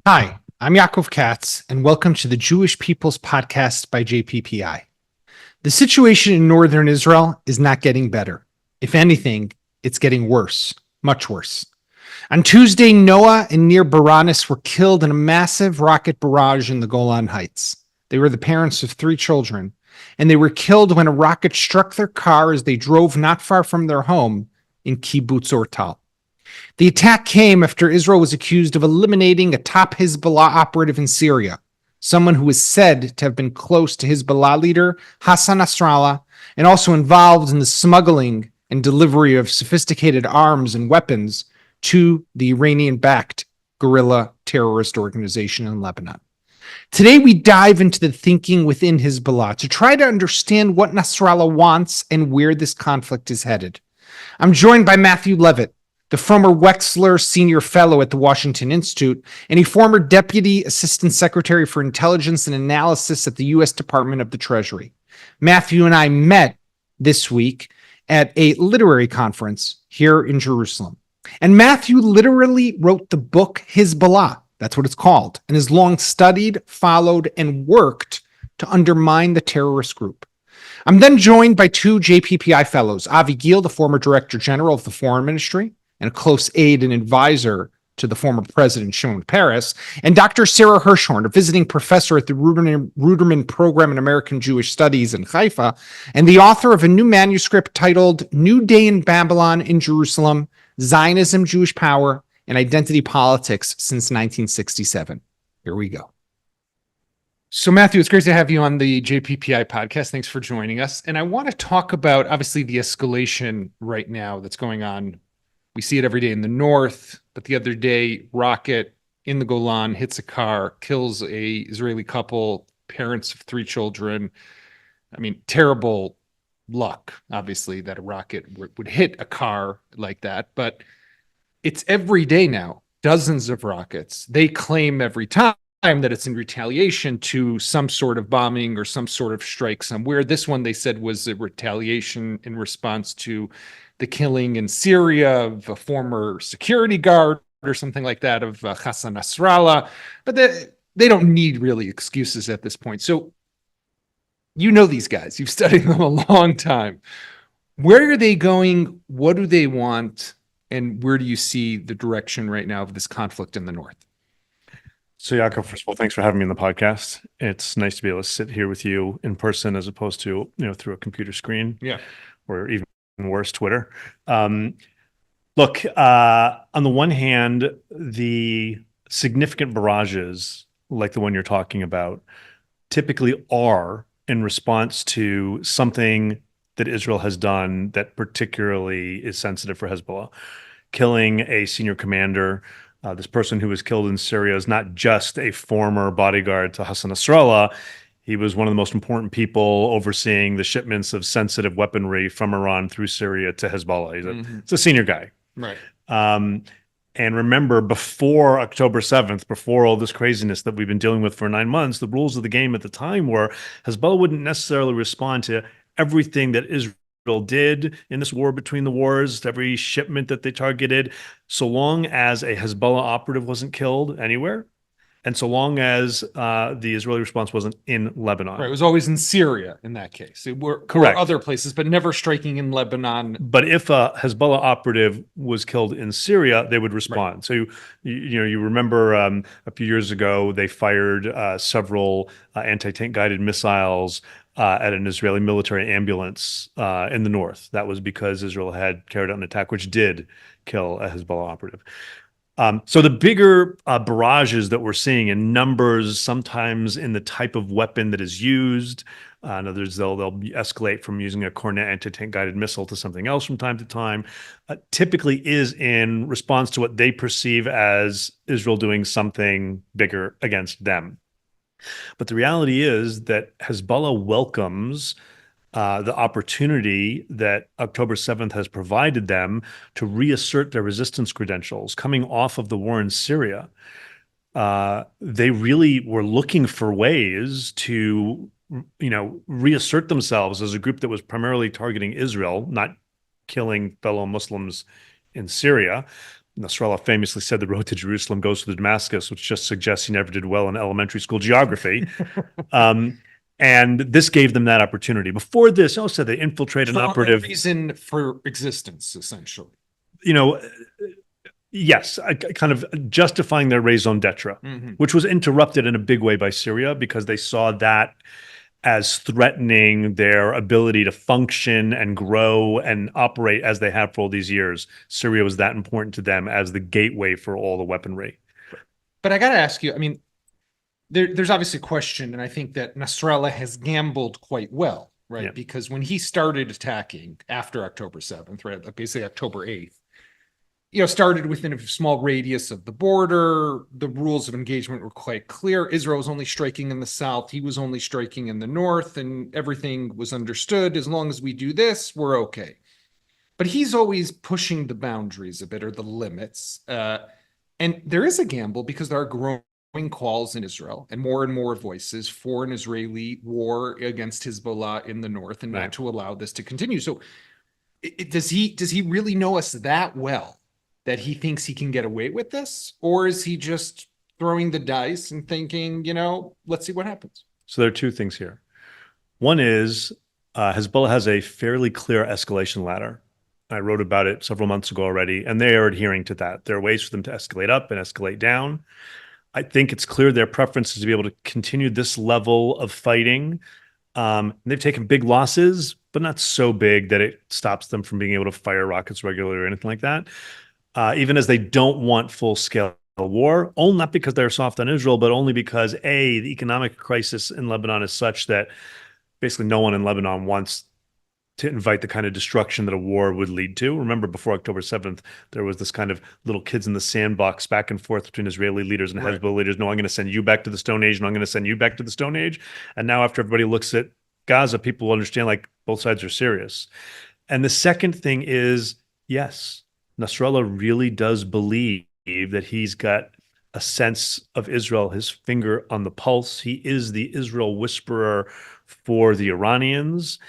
Hi, I'm Yaakov Katz, and welcome to the Jewish People's Podcast by JPPI. The situation in northern Israel is not getting better. If anything, it's getting worse, much worse. On Tuesday, Noah and Nir Baranis were killed in a massive rocket barrage in the Golan Heights. They were the parents of 3 children, and they were killed when a rocket struck their car as they drove not far from their home in Kibbutz Ortal. The attack came after Israel was accused of eliminating a top Hezbollah operative in Syria, someone who is said to have been close to Hezbollah leader Hassan Nasrallah and also involved in the smuggling and delivery of sophisticated arms and weapons to the Iranian-backed guerrilla terrorist organization in Lebanon. Today, we dive into the thinking within Hezbollah to try to understand what Nasrallah wants and where this conflict is headed. I'm joined by Matthew Levitt, the Fromer-Wexler Senior Fellow at the Washington Institute, and a former Deputy Assistant Secretary for Intelligence and Analysis at the U.S. Department of the Treasury. Matthew and I met this week at a literary conference here in Jerusalem. And Matthew literally wrote the book Hezbollah, that's what it's called, and has long studied, followed, and worked to undermine the terrorist group. I'm then joined by 2 JPPI fellows, Avi Gil, the former Director General of the Foreign Ministry, and a close aide and advisor to the former president, Shimon Peres, and Dr. Sarah Hirschhorn, a visiting professor at the Ruderman Program in American Jewish Studies in Haifa, and the author of a new manuscript titled New Day in Babylon in Jerusalem, Zionism, Jewish Power, and Identity Politics since 1967. Here we go. So, Matthew, it's great to have you on the JPPI podcast. Thanks for joining us. And I want to talk about, obviously, the escalation right now that's going on. We see it every day in the north, but the other day, rocket in the Golan hits a car, kills a Israeli couple, parents of 3 children. I mean, terrible luck, obviously, that a rocket would hit a car like that. But it's every day now, dozens of rockets. They claim every time that it's in retaliation to some sort of bombing or some sort of strike somewhere. This one, they said, was a retaliation in response to the killing in Syria of a former security guard or something like that of Hassan Nasrallah. But they don't need really excuses at this point. So you know these guys. You've studied them a long time. Where are they going? What do they want? And where do you see the direction right now of this conflict in the north? So, Yaakov, first of all, thanks for having me on the podcast. It's nice to be able to sit here with you in person as opposed to, through a computer screen. Yeah. Or even worse, Twitter. Look, on the one hand, the significant barrages, like the one you're talking about, typically are in response to something that Israel has done that particularly is sensitive for Hezbollah. Killing a senior commander, this person who was killed in Syria is not just a former bodyguard to Hassan Nasrallah. He was one of the most important people overseeing the shipments of sensitive weaponry from Iran through Syria to Hezbollah. He's a senior guy. Right. And remember, before October 7th, before all this craziness that we've been dealing with for 9 months, the rules of the game at the time were Hezbollah wouldn't necessarily respond to everything that Israel did in this war between the wars, every shipment that they targeted, so long as a Hezbollah operative wasn't killed anywhere. And so long as the Israeli response wasn't in Lebanon. Right. It was always in Syria in that case. It were correct. Or other places, but never striking in Lebanon. But if a Hezbollah operative was killed in Syria, they would respond. Right. So you remember a few years ago, they fired several anti-tank guided missiles at an Israeli military ambulance in the north. That was because Israel had carried out an attack which did kill a Hezbollah operative. So the bigger barrages that we're seeing in numbers, sometimes in the type of weapon that is used, in others they'll escalate from using a Cornet anti-tank guided missile to something else from time to time, typically is in response to what they perceive as Israel doing something bigger against them. But the reality is that Hezbollah welcomes the opportunity that October 7th has provided them to reassert their resistance credentials coming off of the war in Syria. They really were looking for ways to, reassert themselves as a group that was primarily targeting Israel, not killing fellow Muslims in Syria. Nasrallah famously said the road to Jerusalem goes through Damascus, which just suggests he never did well in elementary school geography. And this gave them that opportunity. Before this, also they infiltrate an operative. Reason for existence, essentially. You know, yes, kind of justifying their raison d'etre, which was interrupted in a big way by Syria because they saw that as threatening their ability to function and grow and operate as they have for all these years. Syria was that important to them as the gateway for all the weaponry. But I got to ask you, I mean, there's obviously a question, and I think that Nasrallah has gambled quite well, right? Yeah. Because when he started attacking after October 7th, right, like basically October 8th, started within a small radius of the border. The rules of engagement were quite clear. Israel was only striking in the south. He was only striking in the north, and everything was understood. As long as we do this, we're okay. But he's always pushing the boundaries a bit, or the limits. And there is a gamble because there are growing calls in Israel and more voices for an Israeli war against Hezbollah in the north and not to allow this to continue. So does he really know us that well that he thinks he can get away with this? Or is he just throwing the dice and thinking, let's see what happens? So there are two things here. One is Hezbollah has a fairly clear escalation ladder. I wrote about it several months ago already, and they are adhering to that. There are ways for them to escalate up and escalate down. I think it's clear their preference is to be able to continue this level of fighting. They've taken big losses, but not so big that it stops them from being able to fire rockets regularly or anything like that. Even as they don't want full-scale war, not because they're soft on Israel, but only because, A, the economic crisis in Lebanon is such that basically no one in Lebanon wants to invite the kind of destruction that a war would lead to. Remember, before October 7th, there was this kind of little kids in the sandbox back and forth between Israeli leaders and Hezbollah leaders. No, I'm going to send you back to the Stone Age, and I'm going to send you back to the Stone Age. And now after everybody looks at Gaza, people will understand like both sides are serious. And the second thing is, yes, Nasrallah really does believe that he's got a sense of Israel, his finger on the pulse. He is the Israel whisperer for the Iranians.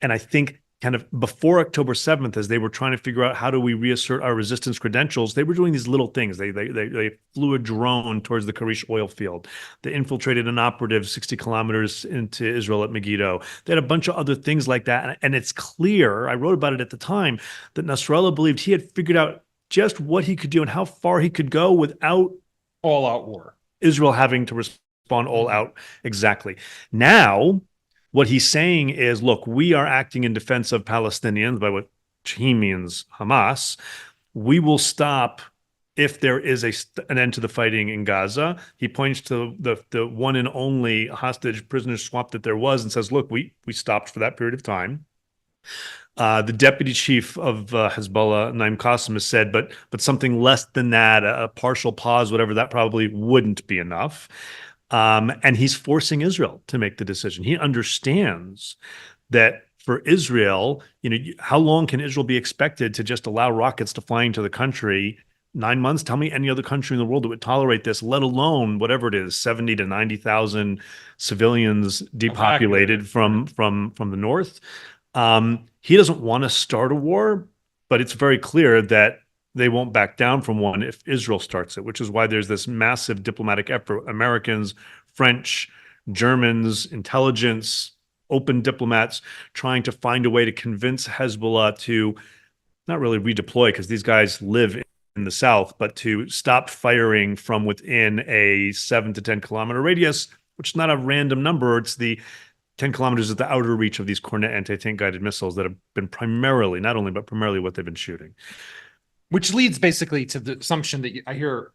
And I think kind of before October 7th, as they were trying to figure out how do we reassert our resistance credentials, they were doing these little things. They flew a drone towards the Karish oil field. They infiltrated an operative 60 kilometers into Israel at Megiddo. They had a bunch of other things like that. And it's clear, I wrote about it at the time, that Nasrallah believed he had figured out just what he could do and how far he could go without all-out war. Israel having to respond all out. Exactly. Now, what he's saying is, look, we are acting in defense of Palestinians, by which he means Hamas. We will stop if there is an end to the fighting in Gaza. He points to the one and only hostage prisoner swap that there was and says, look, we stopped for that period of time. The deputy chief of Hezbollah, Naim Qassem, has said, but something less than that, a partial pause, whatever, that probably wouldn't be enough. And he's forcing Israel to make the decision. He understands that for Israel, how long can Israel be expected to just allow rockets to fly into the country? 9 months? Tell me any other country in the world that would tolerate this, let alone whatever it is, 70 to 90,000 civilians depopulated from the north. He doesn't want to start a war, but it's very clear that they won't back down from one if Israel starts it, which is why there's this massive diplomatic effort. Americans, French, Germans, intelligence, open diplomats trying to find a way to convince Hezbollah to not really redeploy, because these guys live in the south, but to stop firing from within a 7 to 10 kilometer radius, which is not a random number. It's the 10 kilometers at the outer reach of these Cornet anti-tank guided missiles that have been primarily, not only, but primarily what they've been shooting. Which leads basically to the assumption that I hear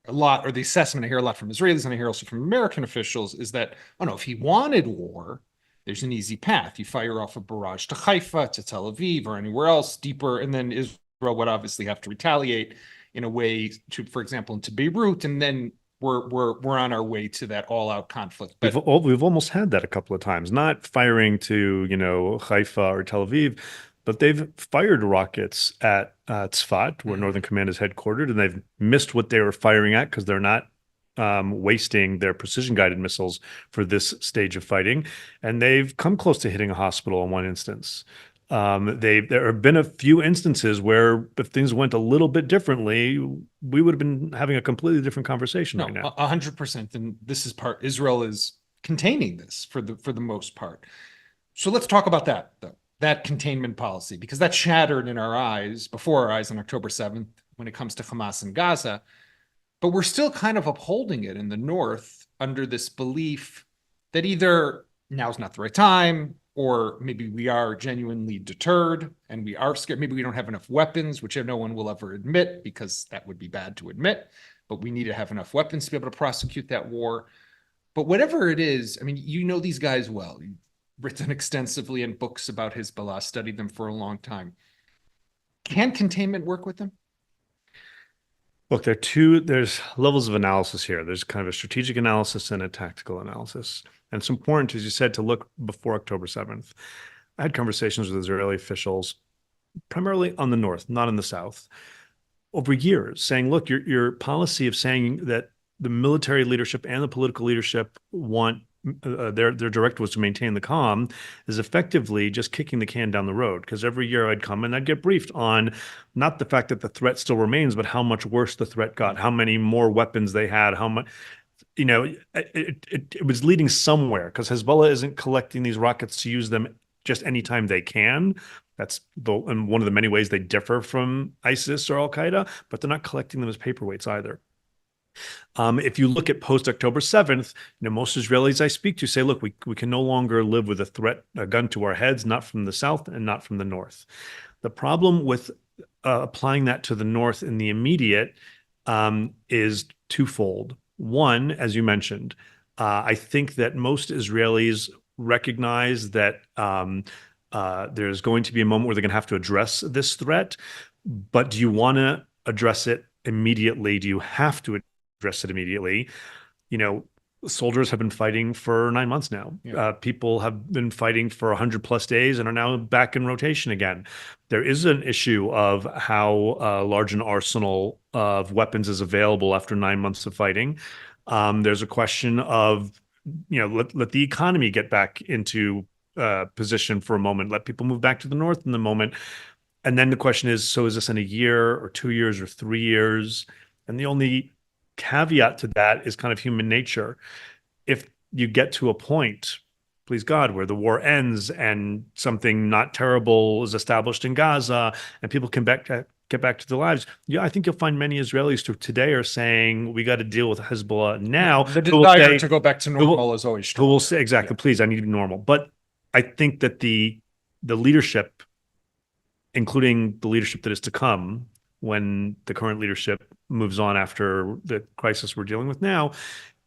a lot, or the assessment I hear a lot from Israelis and I hear also from American officials, is that, if he wanted war, there's an easy path. You fire off a barrage to Haifa, to Tel Aviv, or anywhere else deeper, and then Israel would obviously have to retaliate in a way to, for example, into Beirut, and then we're on our way to that all-out conflict. But we've almost had that a couple of times, not firing to Haifa or Tel Aviv, but they've fired rockets at Tzfat, where Northern Command is headquartered, and they've missed what they were firing at because they're not wasting their precision-guided missiles for this stage of fighting. And they've come close to hitting a hospital in one instance. There have been a few instances where if things went a little bit differently, we would have been having a completely different conversation right now. 100%. And this is part, Israel is containing this for the most part. So let's talk about that, though, that containment policy, because that shattered in our eyes, before our eyes on October 7th, when it comes to Hamas and Gaza. But we're still kind of upholding it in the North under this belief that either now's not the right time, or maybe we are genuinely deterred and we are scared. Maybe we don't have enough weapons, which no one will ever admit because that would be bad to admit. But we need to have enough weapons to be able to prosecute that war. But whatever it is, I mean, you know these guys well. You've written extensively in books about Hezbollah, studied them for a long time. Can containment work with them? Look, there's levels of analysis here. There's kind of a strategic analysis and a tactical analysis. And it's important, as you said, to look before October 7th. I had conversations with Israeli officials, primarily on the north, not in the south, over years, saying, look, your policy of saying that the military leadership and the political leadership want their directive was to maintain the calm is effectively just kicking the can down the road. Because every year I'd come and I'd get briefed on not the fact that the threat still remains, but how much worse the threat got, how many more weapons they had, how much, it was leading somewhere, because Hezbollah isn't collecting these rockets to use them just anytime they can. That's and one of the many ways they differ from ISIS or Al-Qaeda, but they're not collecting them as paperweights either. If you look at post-October 7th, most Israelis I speak to say, look, we can no longer live with a gun to our heads, not from the south and not from the north. The problem with applying that to the north in the immediate is twofold. One, as you mentioned, I think that most Israelis recognize that there's going to be a moment where they're going to have to address this threat. But do you want to address it immediately? Do you have to address it immediately? Soldiers have been fighting for 9 months now. Yeah. People have been fighting for 100+ days and are now back in rotation again. There is an issue of how large an arsenal of weapons is available after 9 months of fighting. There's a question of, let the economy get back into position for a moment. Let people move back to the north in the moment. And then the question is, so is this in a year or 2 years or 3 years? And the only caveat to that is kind of human nature. If you get to a point, please God, where the war ends and something not terrible is established in Gaza and people can get back to their lives, I think you'll find many Israelis who today are saying we got to deal with Hezbollah now. The desire to go back to normal is always strong. Who will say, exactly, please, I need to be normal. But I think that the leadership, including the leadership that is to come when the current leadership moves on after the crisis we're dealing with now,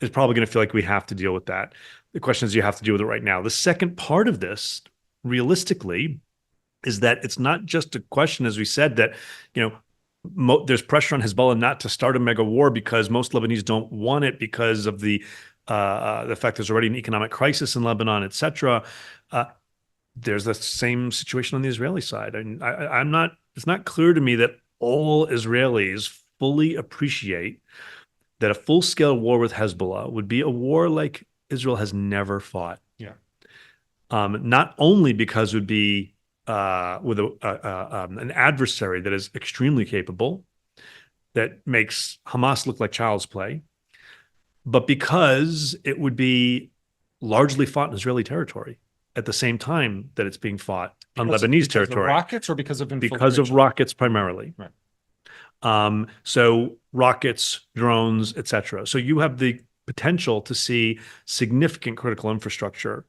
is probably going to feel like we have to deal with that. The question is, you have to deal with it right now. The second part of this, realistically, is that it's not just a question, as we said, that, there's pressure on Hezbollah not to start a mega war because most Lebanese don't want it because of the fact there's already an economic crisis in Lebanon, et cetera. There's the same situation on the Israeli side. It's not clear to me that all Israelis fully appreciate that a full-scale war with Hezbollah would be a war like Israel has never fought. Yeah. Not only because it would be with an adversary that is extremely capable, that makes Hamas look like child's play, but because it would be largely fought in Israeli territory at the same time that it's being fought on Lebanese territory. Because of rockets or because of infiltration? Because of rockets primarily. Right. So rockets, drones, etc. So you have the potential to see significant critical infrastructure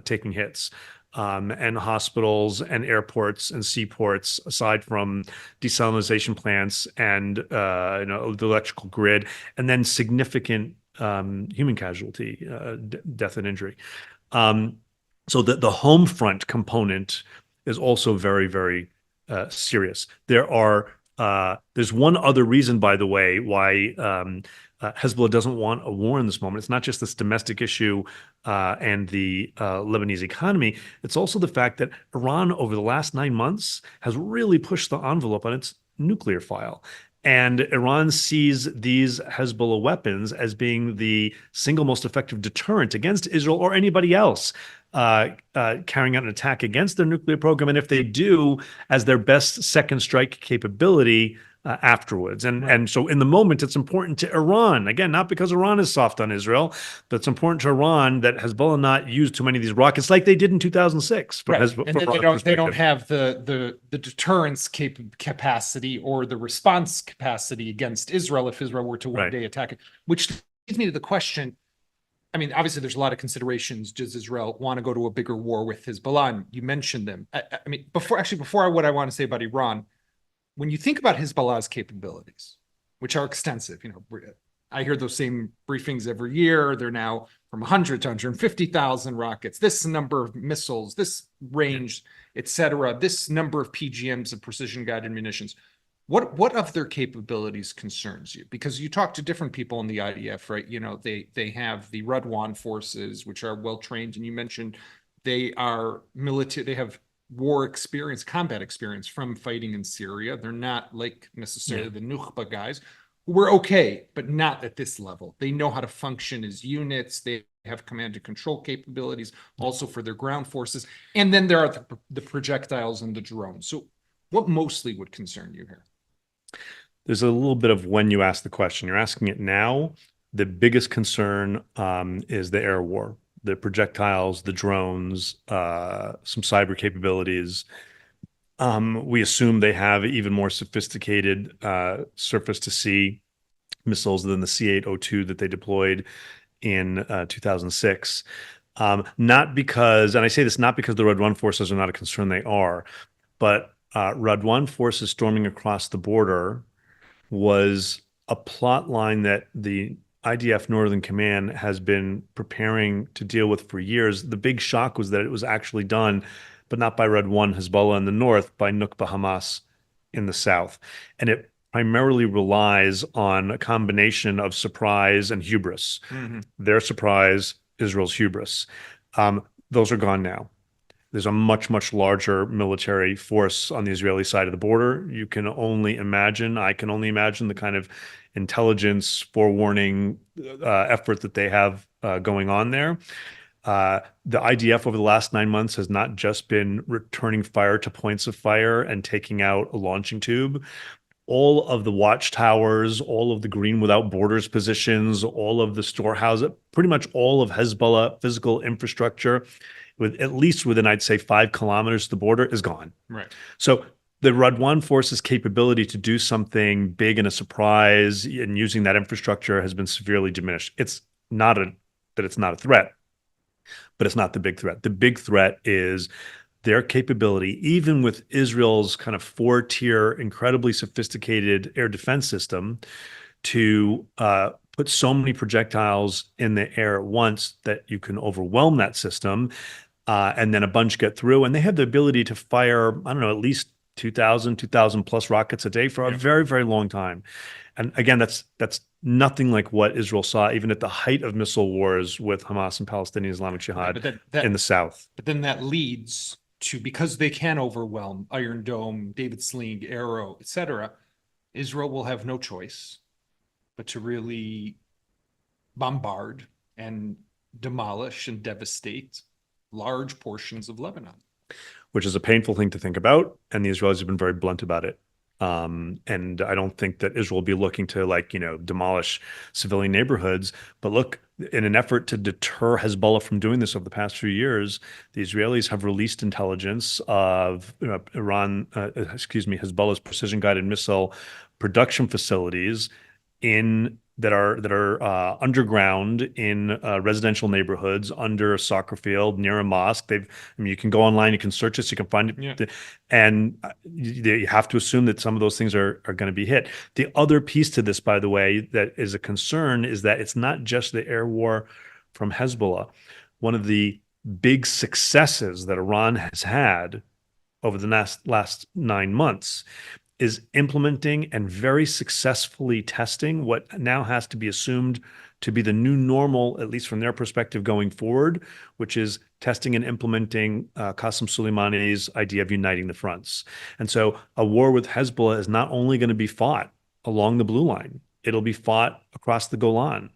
taking hits, and hospitals and airports and seaports, aside from desalination plants and the electrical grid, and then significant human casualty, death and injury. So the home front component is also very, very serious. There's one other reason, by the way, why Hezbollah doesn't want a war in this moment. It's not just this domestic issue and the Lebanese economy. It's also the fact that Iran, over the last 9 months, has really pushed the envelope on its nuclear file. And Iran sees these Hezbollah weapons as being the single most effective deterrent against Israel or anybody else. carrying out an attack against their nuclear program, and if they do, as their best second strike capability afterwards. And so in the moment, it's important to Iran, again, not because Iran is soft on Israel, but it's important to Iran that Hezbollah not use too many of these rockets like they did in 2006. And that they don't have the deterrence capacity or the response capacity against Israel if Israel were to one day attack it. Which leads me to the question. I mean, obviously, there's a lot of considerations. Does Israel want to go to a bigger war with Hezbollah? And you mentioned them. I mean, before what I want to say about Iran, when you think about Hezbollah's capabilities, which are extensive, I hear those same briefings every year. They're now from 100 to 150,000 rockets, this number of missiles, this range, et cetera, this number of PGMs of precision-guided munitions. What of their capabilities concerns you? Because you talk to different people in the IDF, right? They have the Radwan forces, which are well-trained, and you mentioned they are military, they have war experience, combat experience from fighting in Syria. They're not like necessarily the Nukhba guys who were okay, but not at this level. They know how to function as units. They have command and control capabilities also for their ground forces. And then there are the projectiles and the drones. So what mostly would concern you here? There's a little bit of when you ask the question. You're asking it now. The biggest concern is the air war. The projectiles, the drones, some cyber capabilities. We assume they have even more sophisticated surface-to-sea missiles than the C-802 that they deployed in 2006. Not because, and I say this not because the Radwan forces are not a concern, they are, but Radwan forces storming across the border was a plot line that the IDF Northern Command has been preparing to deal with for years. The big shock was that it was actually done, but not by Radwan Hezbollah in the north, by Nukhba Hamas in the south. And it primarily relies on a combination of surprise and hubris. Their surprise, Israel's hubris. Those are gone now. There's a much, much larger military force on the Israeli side of the border. You can only imagine, I can only imagine the kind of intelligence forewarning effort that they have going on there. The IDF over the last 9 months has not just been returning fire to points of fire and taking out a launching tube. All of the watchtowers, all of the green without borders positions, all of the storehouses, pretty much all of Hezbollah physical infrastructure, with at least within, I'd say, 5 kilometers to the border, is gone. Right. So the Radwan force's capability to do something big and a surprise and using that infrastructure has been severely diminished. It's not that it's not a threat, but it's not the big threat. The big threat is their capability, even with Israel's kind of 4-tier, incredibly sophisticated air defense system, to put so many projectiles in the air at once that you can overwhelm that system, and then a bunch get through. And they have the ability to fire, I don't know, at least 2,000 plus rockets a day for a very, very long time. And again, that's nothing like what Israel saw even at the height of missile wars with Hamas and Palestinian Islamic Jihad in the south. But then that leads to, because they can overwhelm Iron Dome, David Sling, Arrow, etc., Israel will have no choice but to really bombard and demolish and devastate large portions of Lebanon. Which is a painful thing to think about, and the Israelis have been very blunt about it. And I don't think that Israel will be looking to demolish civilian neighborhoods. But look, in an effort to deter Hezbollah from doing this over the past few years, the Israelis have released intelligence of Hezbollah's precision-guided missile production facilities that are underground in residential neighborhoods, under a soccer field, near a mosque. You can go online, you can search this, you can find it, and you have to assume that some of those things are going to be hit. The other piece to this, by the way, that is a concern is that it's not just the air war from Hezbollah. One of the big successes that Iran has had over the last 9 months is implementing and very successfully testing what now has to be assumed to be the new normal, at least from their perspective going forward, which is testing and implementing Qasem Soleimani's idea of uniting the fronts. And so a war with Hezbollah is not only going to be fought along the blue line, it'll be fought across the Golan.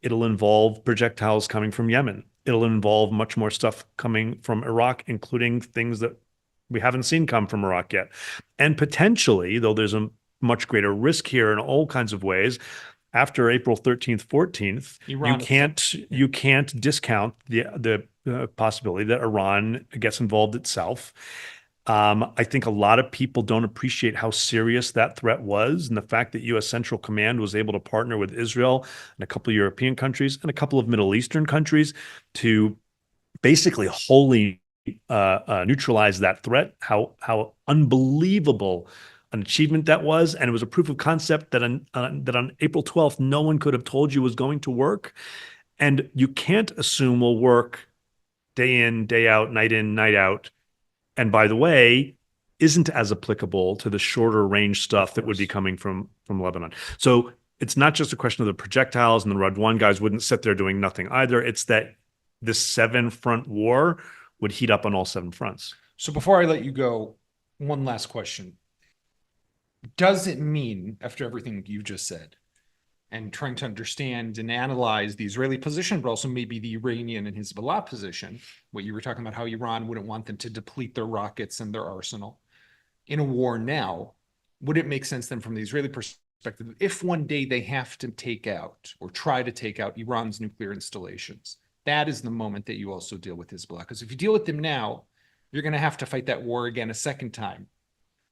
It'll involve projectiles coming from Yemen. it'll involve much more stuff coming from Iraq, including things that we haven't seen come from Iraq yet. And potentially, though there's a much greater risk here in all kinds of ways, after April 13th, 14th, you can't discount the possibility that Iran gets involved itself. I think a lot of people don't appreciate how serious that threat was, and the fact that U.S. Central Command was able to partner with Israel and a couple of European countries and a couple of Middle Eastern countries to basically wholly neutralize that threat. How unbelievable an achievement that was, and it was a proof of concept that on April 12th, no one could have told you was going to work, and you can't assume will work day in, day out, night out. And by the way, isn't as applicable to the shorter range stuff that would be coming from Lebanon. So it's not just a question of the projectiles, and the Radwan guys wouldn't sit there doing nothing either. It's that this 7-front war would heat up on all 7 fronts. So before I let you go, one last question. Does it mean, after everything you just said, and trying to understand and analyze the Israeli position, but also maybe the Iranian and Hezbollah position, what you were talking about, how Iran wouldn't want them to deplete their rockets and their arsenal in a war now, would it make sense then from the Israeli perspective, if one day they have to take out or try to take out Iran's nuclear installations, that is the moment that you also deal with Hezbollah? Because if you deal with them now, you're going to have to fight that war again a second time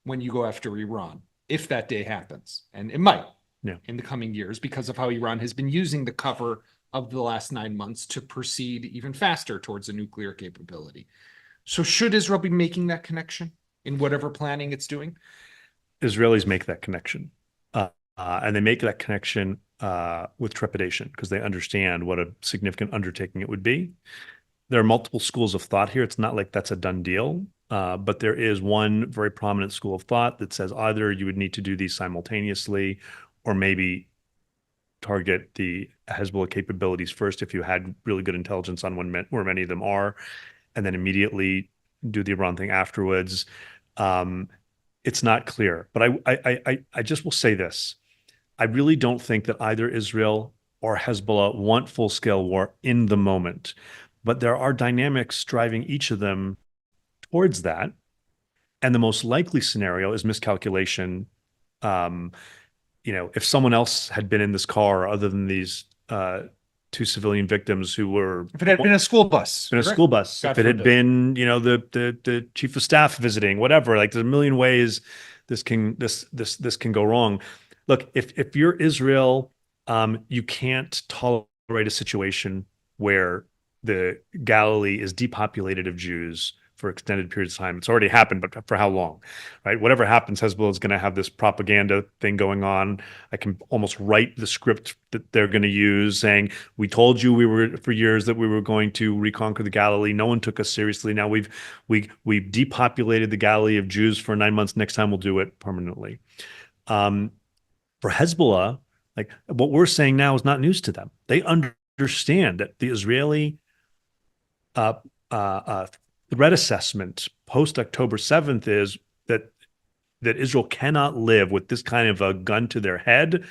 when you go after Iran, if that day happens. And it might. Yeah. In the coming years, because of how Iran has been using the cover of the last 9 months to proceed even faster towards a nuclear capability. So should Israel be making that connection in whatever planning it's doing? Israelis make that connection. And they make that connection with trepidation because they understand what a significant undertaking it would be. There are multiple schools of thought here. It's not like that's a done deal. But there is one very prominent school of thought that says either you would need to do these simultaneously or maybe target the Hezbollah capabilities first if you had really good intelligence on where many of them are, and then immediately do the Iran thing afterwards. It's not clear. But I just will say this. I really don't think that either Israel or Hezbollah want full-scale war in the moment. But there are dynamics driving each of them towards that. And the most likely scenario is miscalculation. If someone else had been in this car other than these 2 civilian victims who were, if it had been a school bus, if it had been, the chief of staff visiting, whatever, like there's a million ways this can go wrong. Look, if you're Israel, you can't tolerate a situation where the Galilee is depopulated of Jews for extended periods of time. It's already happened, but for how long, right? Whatever happens, Hezbollah is going to have this propaganda thing going on. I can almost write the script that they're going to use saying, we told you for years that we were going to reconquer the Galilee. No one took us seriously. Now we've depopulated the Galilee of Jews for 9 months. Next time we'll do it permanently. For Hezbollah, like what we're saying now is not news to them. They understand that the Israeli threat assessment post October 7th is that Israel cannot live with this kind of a gun to their head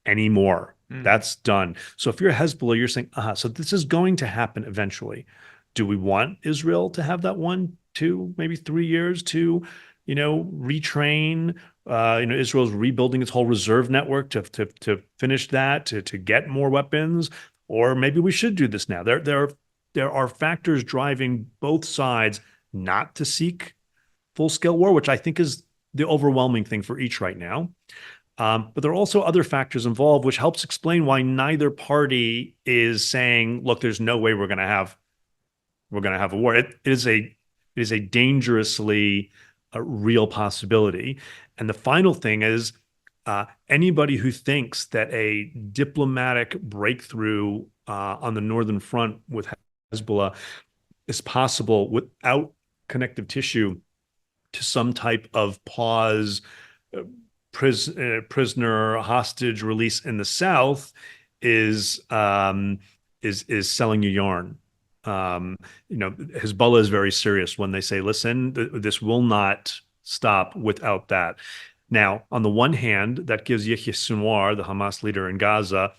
anymore. That's done. So if you're Hezbollah, you're saying, so this is going to happen eventually. Do we want Israel to have that 1, 2, maybe 3 years to, retrain? Israel's rebuilding its whole reserve network to finish that, to get more weapons, or maybe we should do this now. There are factors driving both sides not to seek full-scale war, which I think is the overwhelming thing for each right now. But there are also other factors involved, which helps explain why neither party is saying, "Look, there's no way we're going to have a war." It is a dangerously real possibility. And the final thing is, anybody who thinks that a diplomatic breakthrough on the northern front with Hezbollah is possible without connective tissue to some type of pause, prisoner hostage release in the south is selling you yarn. Hezbollah is very serious when they say, listen, this will not stop without that. Now, on the one hand, that gives Yahya Sinwar, the Hamas leader in Gaza,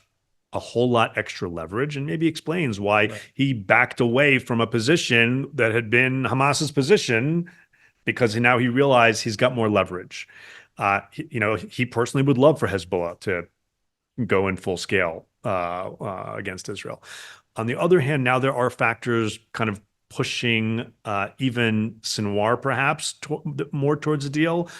a whole lot extra leverage, and maybe explains why he backed away from a position that had been Hamas's position, because now he realized he's got more leverage. He personally would love for Hezbollah to go in full scale against Israel. On the other hand, now there are factors kind of pushing even Sinwar perhaps more towards a deal,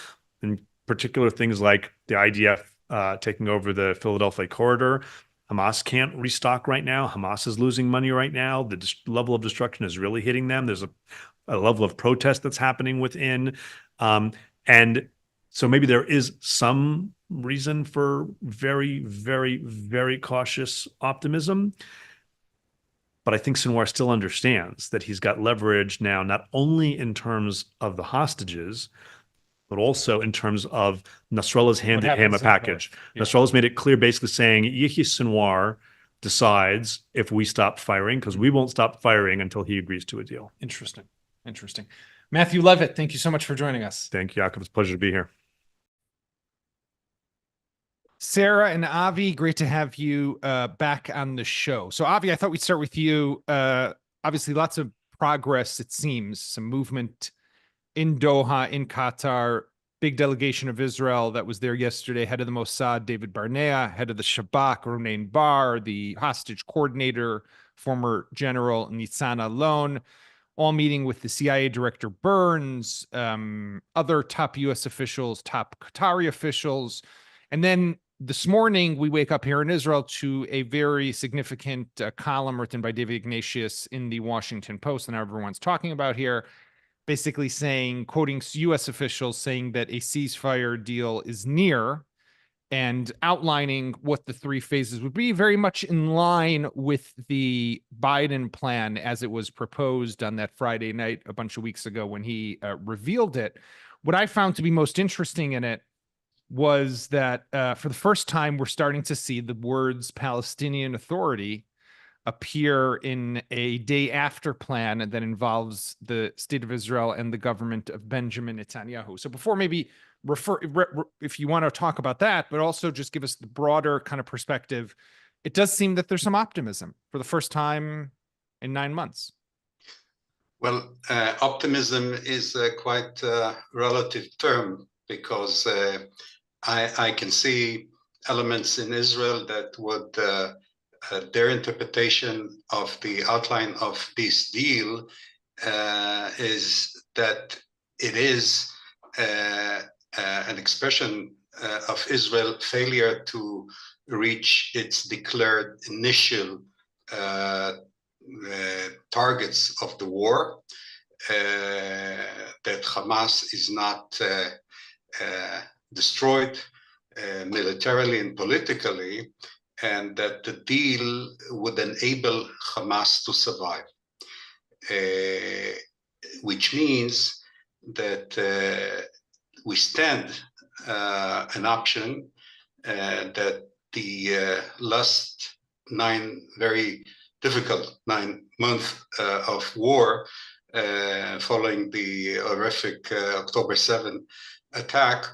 in particular things like the IDF taking over the Philadelphia corridor. Hamas can't restock right now. Hamas is losing money right now. The level of destruction is really hitting them. There's a level of protest that's happening within. And so maybe there is some reason for very, very, very cautious optimism. But I think Sinwar still understands that he's got leverage now, not only in terms of the hostages, but also in terms of Nasrallah's handed him a package. Yeah. Nasrallah's made it clear, basically saying, Yahya Sinwar decides if we stop firing, because we won't stop firing until he agrees to a deal. Interesting. Matthew Levitt, thank you so much for joining us. Thank you, Jakob. It's a pleasure to be here. Sarah and Avi, great to have you back on the show. So Avi, I thought we'd start with you. Obviously, lots of progress, it seems, some movement in Doha, in Qatar, big delegation of Israel that was there yesterday, head of the Mossad, David Barnea, head of the Shabak, Ronen Bar, the hostage coordinator, former General Nitzan Alon, all meeting with the CIA Director Burns, other top U.S. officials, top Qatari officials. And then this morning, we wake up here in Israel to a very significant column written by David Ignatius in the Washington Post, and everyone's talking about here, basically saying, quoting U.S. officials, saying that a ceasefire deal is near and outlining what the three phases would be, very much in line with the Biden plan as it was proposed on that Friday night a bunch of weeks ago when he revealed it. What I found to be most interesting in it was that for the first time, we're starting to see the words Palestinian Authority appear in a day after plan that involves the state of Israel and the government of Benjamin Netanyahu. So before maybe if you want to talk about that, but also just give us the broader kind of perspective, it does seem that there's some optimism for the first time in 9 months. Well, optimism is quite a relative term, because I can see elements in Israel that would their interpretation of the outline of this deal is that it is an expression of Israel's failure to reach its declared initial targets of the war, that Hamas is not destroyed militarily and politically, and that the deal would enable Hamas to survive, which means that we stand an option that the last very difficult 9 months of war following the horrific October 7 attack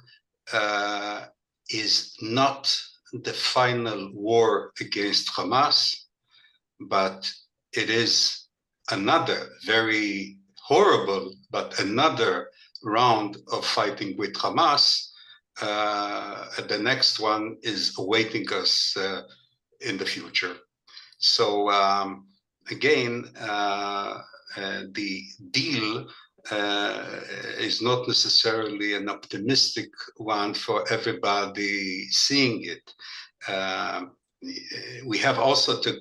is not the final war against Hamas, but it is another very horrible, but another round of fighting with Hamas. The next one is awaiting us in the future. So again, the deal is not necessarily an optimistic one for everybody seeing it. We have also to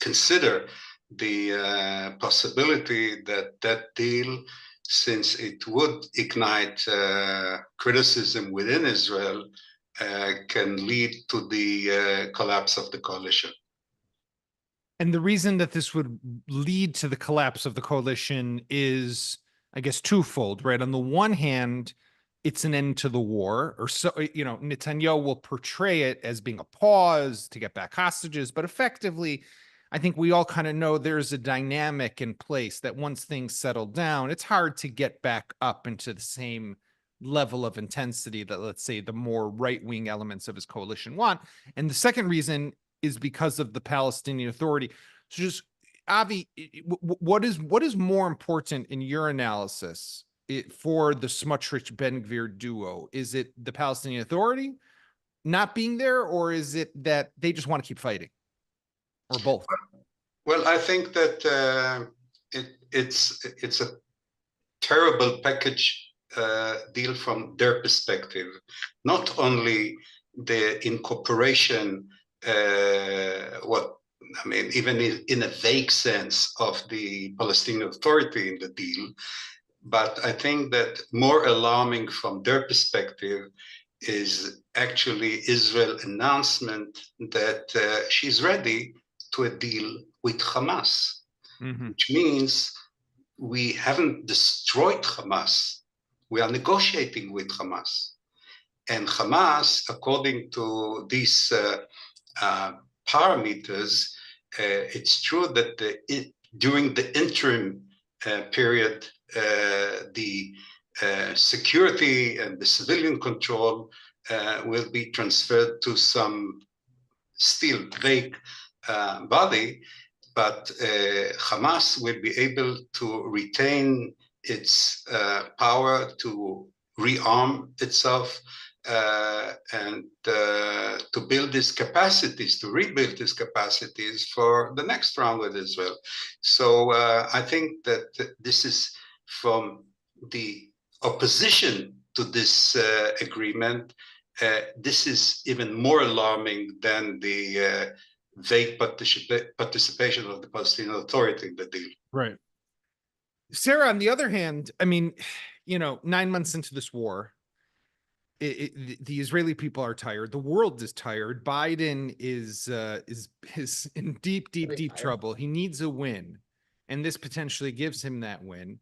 consider the possibility that that deal, since it would ignite criticism within Israel, can lead to the collapse of the coalition. And the reason that this would lead to the collapse of the coalition is, I guess, twofold, right? On the one hand, it's an end to the war, or so, Netanyahu will portray it as being a pause to get back hostages, but effectively, I think we all kind of know there's a dynamic in place that once things settle down, it's hard to get back up into the same level of intensity that, let's say, the more right-wing elements of his coalition want. And the second reason is because of the Palestinian Authority. So just Avi, what is more important in your analysis for the Smotrich-Ben Gvir duo? Is it the Palestinian Authority not being there, or is it that they just want to keep fighting, or both? Well, I think that it's a terrible package deal from their perspective. Not only the incorporation, even in a vague sense of the Palestinian Authority in the deal, but I think that more alarming from their perspective is actually Israel's announcement that she's ready to a deal with Hamas, which means we haven't destroyed Hamas. We are negotiating with Hamas. And Hamas, according to these parameters, it's true that during the interim period, the security and the civilian control will be transferred to some still vague body, but Hamas will be able to retain its power to rearm itself and to build these capacities, to rebuild these capacities for the next round with Israel. So I think that this is from the opposition to this agreement. This is even more alarming than the vague participation of the Palestinian Authority in the deal. Right. Sarah, on the other hand, I mean, 9 months into this war, the Israeli people are tired. The world is tired. Biden is in deep trouble. He needs a win, and this potentially gives him that win.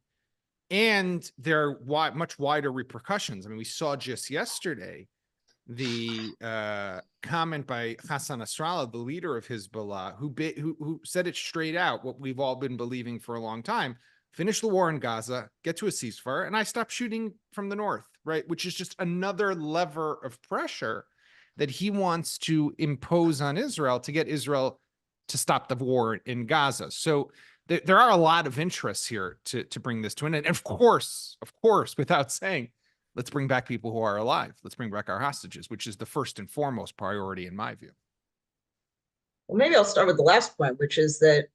And there are much wider repercussions. I mean, we saw just yesterday the comment by Hassan Nasrallah, the leader of Hezbollah, who said it straight out, what we've all been believing for a long time: finish the war in Gaza, get to a ceasefire, and I stop shooting from the north, right? Which is just another lever of pressure that he wants to impose on Israel to get Israel to stop the war in Gaza. So there are a lot of interests here to bring this to an end. And of course, without saying, let's bring back people who are alive. Let's bring back our hostages, which is the first and foremost priority in my view. Well, maybe I'll start with the last point, which is that,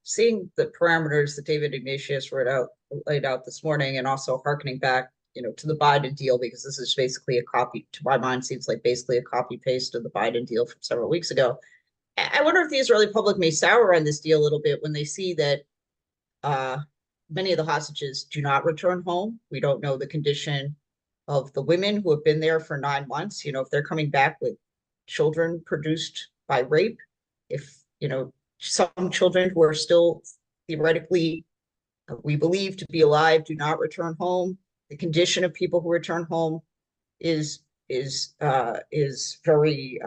seeing the parameters that David Ignatius laid out this morning, and also hearkening back, to the Biden deal, because this is basically a copy, to my mind, seems like basically a copy paste of the Biden deal from several weeks ago. I wonder if the Israeli public may sour on this deal a little bit when they see that many of the hostages do not return home. We don't know the condition of the women who have been there for 9 months. If they're coming back with children produced by rape, if, some children who are still theoretically, we believe to be alive, do not return home. The condition of people who return home is very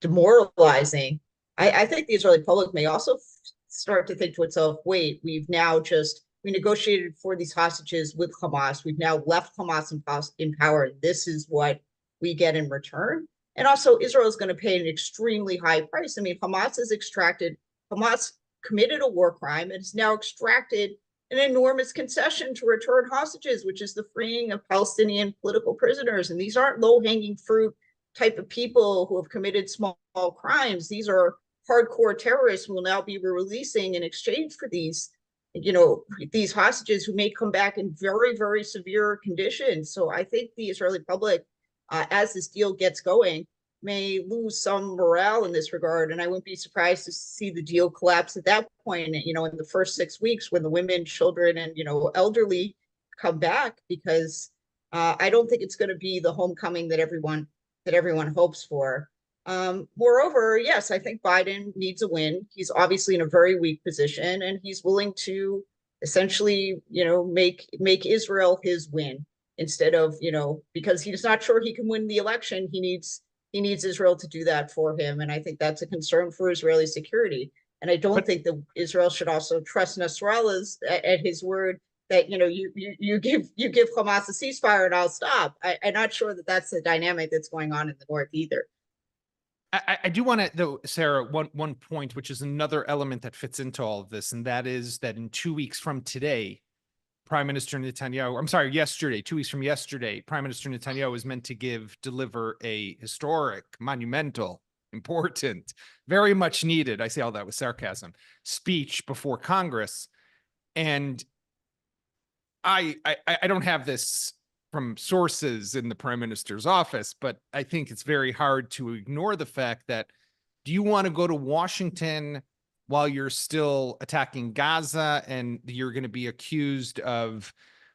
demoralizing. I think the Israeli public may also start to think to itself, wait, we negotiated for these hostages with Hamas. We've now left Hamas in power. This is what we get in return. And also, Israel is going to pay an extremely high price. I mean, Hamas committed a war crime and has now extracted an enormous concession to return hostages, which is the freeing of Palestinian political prisoners. And these aren't low-hanging fruit type of people who have committed small crimes. These are hardcore terrorists who will now be releasing in exchange for these hostages who may come back in very, very severe conditions. So I think the Israeli public, as this deal gets going, may lose some morale in this regard. And I wouldn't be surprised to see the deal collapse at that point, in the first 6 weeks, when the women, children, and, elderly come back, because I don't think it's going to be the homecoming that everyone hopes for. Moreover, yes, I think Biden needs a win. He's obviously in a very weak position, and he's willing to essentially, make Israel his win, instead of, because he's not sure he can win the election. He needs Israel to do that for him. And I think that's a concern for Israeli security. And I don't think that Israel should also trust Nasrallah at his word that you give Hamas a ceasefire and I'll stop. I'm not sure that that's the dynamic that's going on in the north either. I do want to, though, Sarah, one point, which is another element that fits into all of this, and that is that in 2 weeks from today, Prime Minister Netanyahu, I'm sorry, yesterday, 2 weeks from yesterday, Prime Minister Netanyahu is meant to deliver a historic, monumental, important, very much needed, I say all that with sarcasm, speech before Congress. And I don't have this from sources in the Prime Minister's office, but I think it's very hard to ignore the fact that, do you want to go to Washington while you're still attacking Gaza and you're going to be accused of,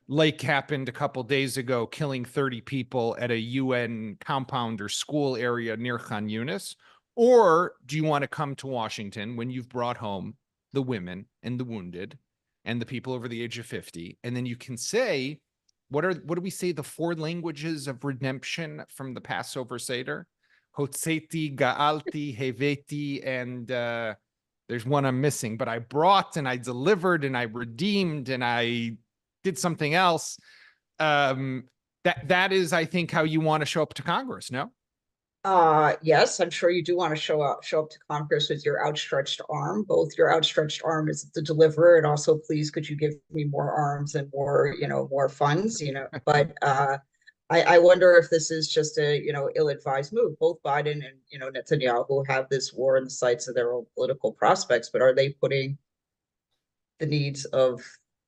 like happened a couple days ago, killing 30 people at a UN compound or school area near Khan Yunis? Or do you want to come to Washington when you've brought home the women and the wounded and the people over the age of 50? And then you can say, what do we say, the 4 languages of redemption from the Passover Seder? Hotzeti, Ga'alti, Heveti, and there's one I'm missing, but I brought and I delivered and I redeemed and I did something else. That is, I think, how you want to show up to Congress, no? Yes, I'm sure you do want to show up to Congress with your outstretched arm. Both your outstretched arm is the deliverer, and also, please, could you give me more arms and more, more funds, But I wonder if this is just a, ill-advised move. Both Biden and, Netanyahu have this war in the sights of their own political prospects, but are they putting the needs of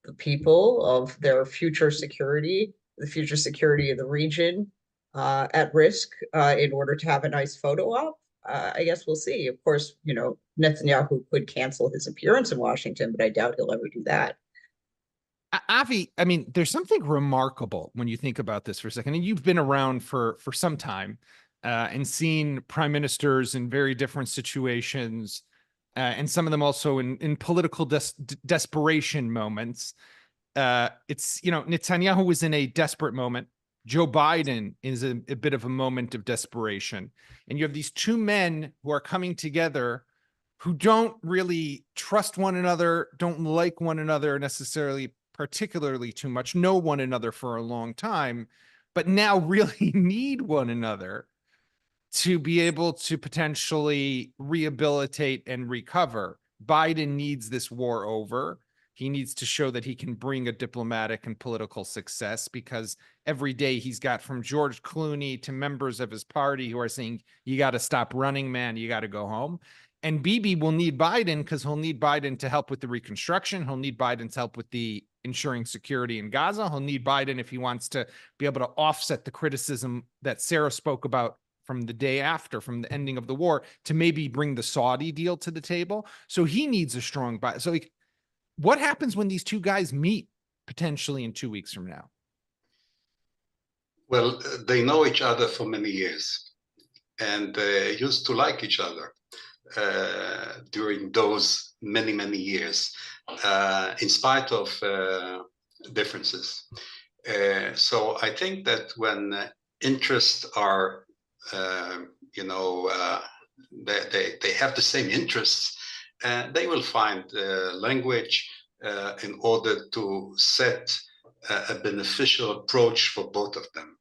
the people, of their future security, the future security of the region, at risk in order to have a nice photo op? I guess we'll see. Of course, Netanyahu could cancel his appearance in Washington, but I doubt he'll ever do that. Avi, I mean, there's something remarkable when you think about this for a second, and you've been around for some time and seen prime ministers in very different situations, and some of them also in political desperation moments. It's, Netanyahu was in a desperate moment. Joe Biden is a bit of a moment of desperation. And you have these two men who are coming together who don't really trust one another, don't like one another necessarily particularly too much, know one another for a long time, but now really need one another to be able to potentially rehabilitate and recover. Biden needs this war over. He needs to show that he can bring a diplomatic and political success, because every day he's got, from George Clooney to members of his party who are saying, you got to stop running, man, you got to go home. And Bibi will need Biden because he'll need Biden to help with the reconstruction. He'll need Biden to help with the ensuring security in Gaza. He'll need Biden if he wants to be able to offset the criticism that Sarah spoke about from the day after, from the ending of the war, to maybe bring the Saudi deal to the table. So he needs a strong Biden. So what happens when these two guys meet potentially in 2 weeks from now? Well, they know each other for many years, and they used to like each other during those many, many years, in spite of differences. So I think that when interests are, they have the same interests, they will find language in order to set a beneficial approach for both of them.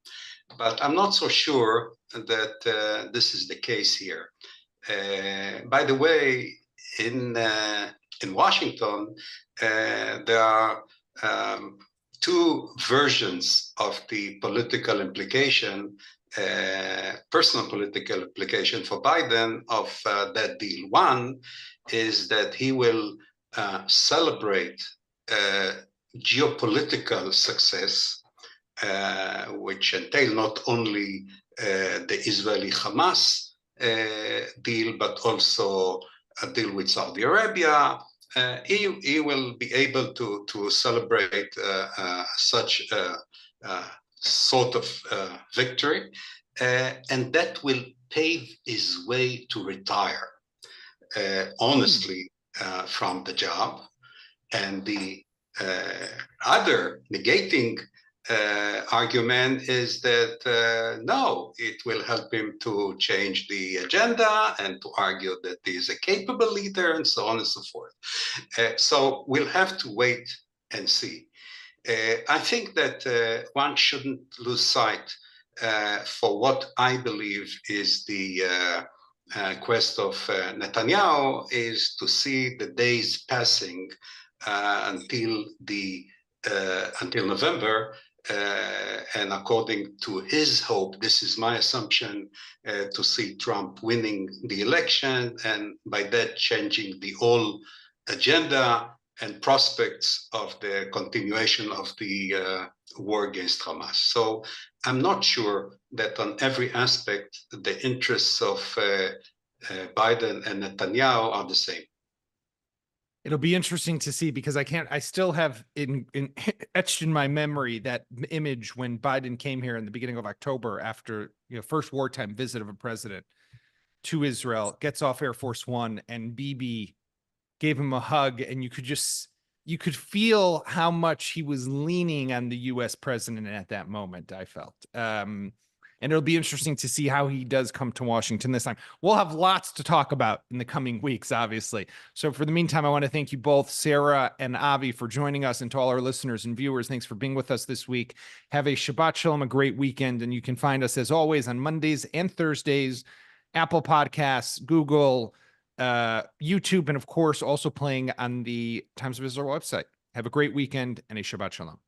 But I'm not so sure that this is the case here. By the way, in Washington, there are two versions of the political implication, personal political implication for Biden of that deal. One is that he will celebrate geopolitical success, which entail not only the Israeli-Hamas deal, but also a deal with Saudi Arabia. He will be able to celebrate such a sort of victory, and that will pave his way to retire honestly from the job. And the other negating argument is that no, it will help him to change the agenda and to argue that he is a capable leader and so on and so forth. So we'll have to wait and see. I think that one shouldn't lose sight for what I believe is the quest of Netanyahu is to see the days passing until November, and according to his hope, this is my assumption, to see Trump winning the election, and by that changing the whole agenda and prospects of the continuation of the war against Hamas. So I'm not sure that on every aspect the interests of Biden and Netanyahu are the same. It'll be interesting to see, because I still have etched in my memory that image when Biden came here in the beginning of October after, first wartime visit of a president to Israel, gets off Air Force One, and Bibi gave him a hug, and you could feel how much he was leaning on the US president at that moment, I felt. And it'll be interesting to see how he does come to Washington this time. We'll have lots to talk about in the coming weeks, obviously. So for the meantime, I want to thank you both, Sarah and Avi, for joining us, and to all our listeners and viewers, thanks for being with us this week. Have a Shabbat Shalom, a great weekend, and you can find us, as always, on Mondays and Thursdays, Apple Podcasts, Google, YouTube, and of course, also playing on the Times of Israel website. Have a great weekend and a Shabbat Shalom.